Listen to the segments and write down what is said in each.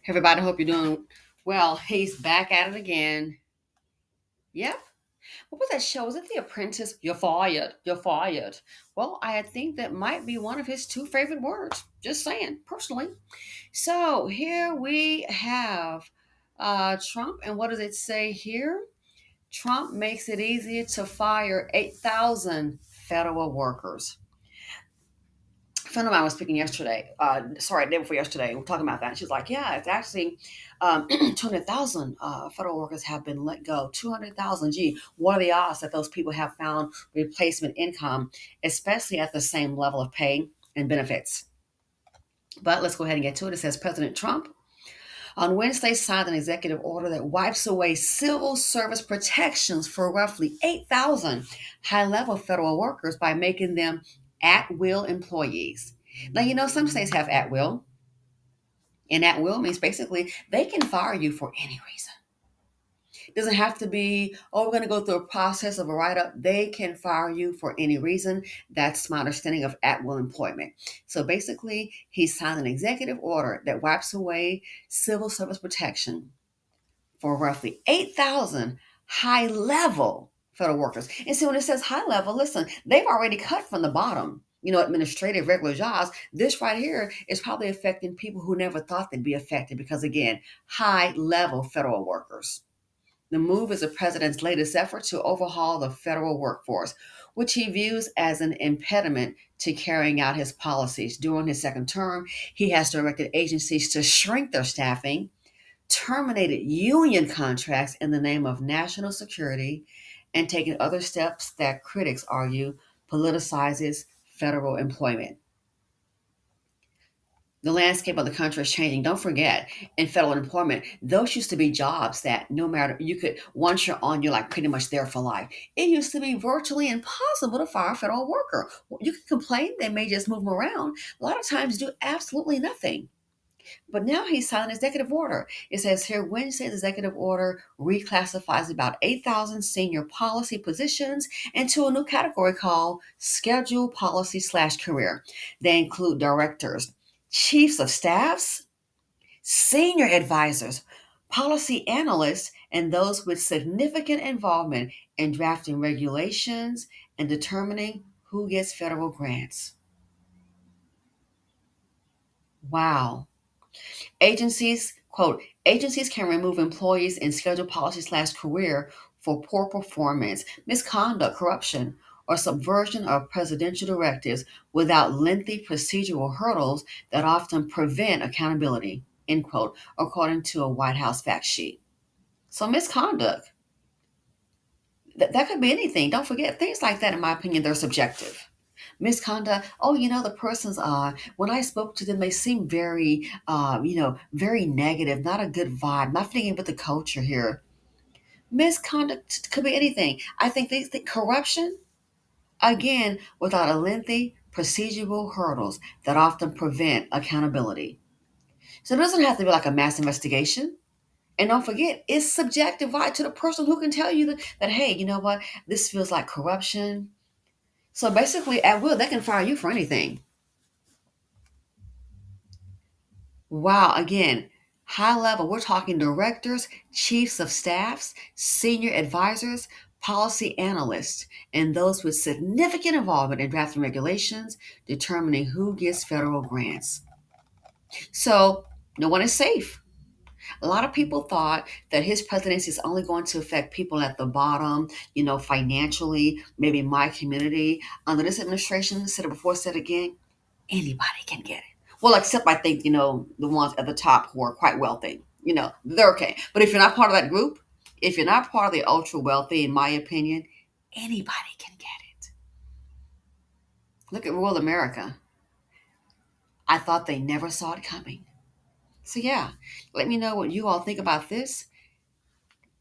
Everybody, hope you're doing well. He's back at it again. Yep. What was that show? Was it The Apprentice? You're fired. You're fired. Well, I think that might be one of his two favorite words. Just saying, personally. So here we have Trump. And what does it say here? Trump makes it easier to fire 8,000 federal workers. A friend of mine was speaking yesterday. Sorry, day before yesterday. We're talking about that. She's like, "Yeah, it's actually 200,000 federal workers have been let go. 200,000. Gee, what are the odds that those people have found replacement income, especially at the same level of pay and benefits?" But let's go ahead and get to it. It says President Trump on Wednesday signed an executive order that wipes away civil service protections for roughly 8,000 high level federal workers by making them at will employees. Now, some states have at will, and at will means basically they can fire you for any reason. It doesn't have to be, oh, we're going to go through a process of a write up. They can fire you for any reason. That's my understanding of at will employment. So basically, he signed an executive order that wipes away civil service protection for roughly 8,000 high level federal workers. And so when it says high level, listen, they've already cut from the bottom. Administrative regular jobs. This right here is probably affecting people who never thought they'd be affected because, again, high level federal workers. The move is the president's latest effort to overhaul the federal workforce, which he views as an impediment to carrying out his policies. During his second term, he has directed agencies to shrink their staffing, terminated union contracts in the name of national security, and taken other steps that critics argue politicizes federal employment. The landscape of the country is changing. Don't forget, in federal employment, those used to be jobs that no matter, you could, once you're on, you're like pretty much there for life. It used to be virtually impossible to fire a federal worker. You could complain, they may just move them around. A lot of times do absolutely nothing. But now he's signed an executive order. It says here Wednesday's executive order reclassifies about 8,000 senior policy positions into a new category called schedule policy/career. They include directors, chiefs of staffs, senior advisors, policy analysts, and those with significant involvement in drafting regulations and determining who gets federal grants. Wow. Agencies can remove employees in schedule policy/career for poor performance, misconduct, corruption, or subversion of presidential directives without lengthy procedural hurdles that often prevent accountability, end quote, according to a White House fact sheet. So misconduct, that could be anything. Don't forget, things like that, in my opinion, they're subjective. Misconduct, oh, the person's, when I spoke to them, they seemed very, very negative, not a good vibe, not fitting in with the culture here. Misconduct could be anything. I think they think corruption, again, without a lengthy procedural hurdles that often prevent accountability. So it doesn't have to be like a mass investigation. And don't forget, it's subjective, right, to the person who can tell you that hey, you know what, this feels like corruption. So basically, at will, they can fire you for anything. Wow, again, high level, we're talking directors, chiefs of staffs, senior advisors, policy analysts, and those with significant involvement in drafting regulations, determining who gets federal grants. So, no one is safe. A lot of people thought that his presidency is only going to affect people at the bottom, financially, maybe my community. Under this administration, said it before, said again, anybody can get it. Well, except I think, the ones at the top who are quite wealthy, they're okay. But if you're not part of that group, if you're not part of the ultra wealthy, in my opinion, anybody can get it. Look at rural America. I thought they never saw it coming. So, yeah, let me know what you all think about this.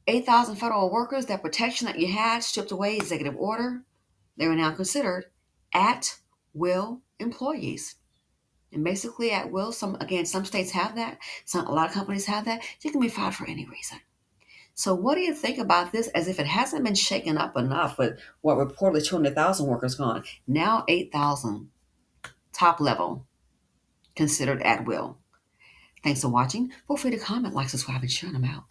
8,000 federal workers, that protection that you had stripped away, executive order, they were now considered at will employees. And basically, at will, some states have that. A lot of companies have that. You can be fired for any reason. So what do you think about this? As if it hasn't been shaken up enough with what reportedly 200,000 workers gone. Now 8,000 top level considered at will. Thanks for watching. Feel free to comment, like, subscribe, and share them out.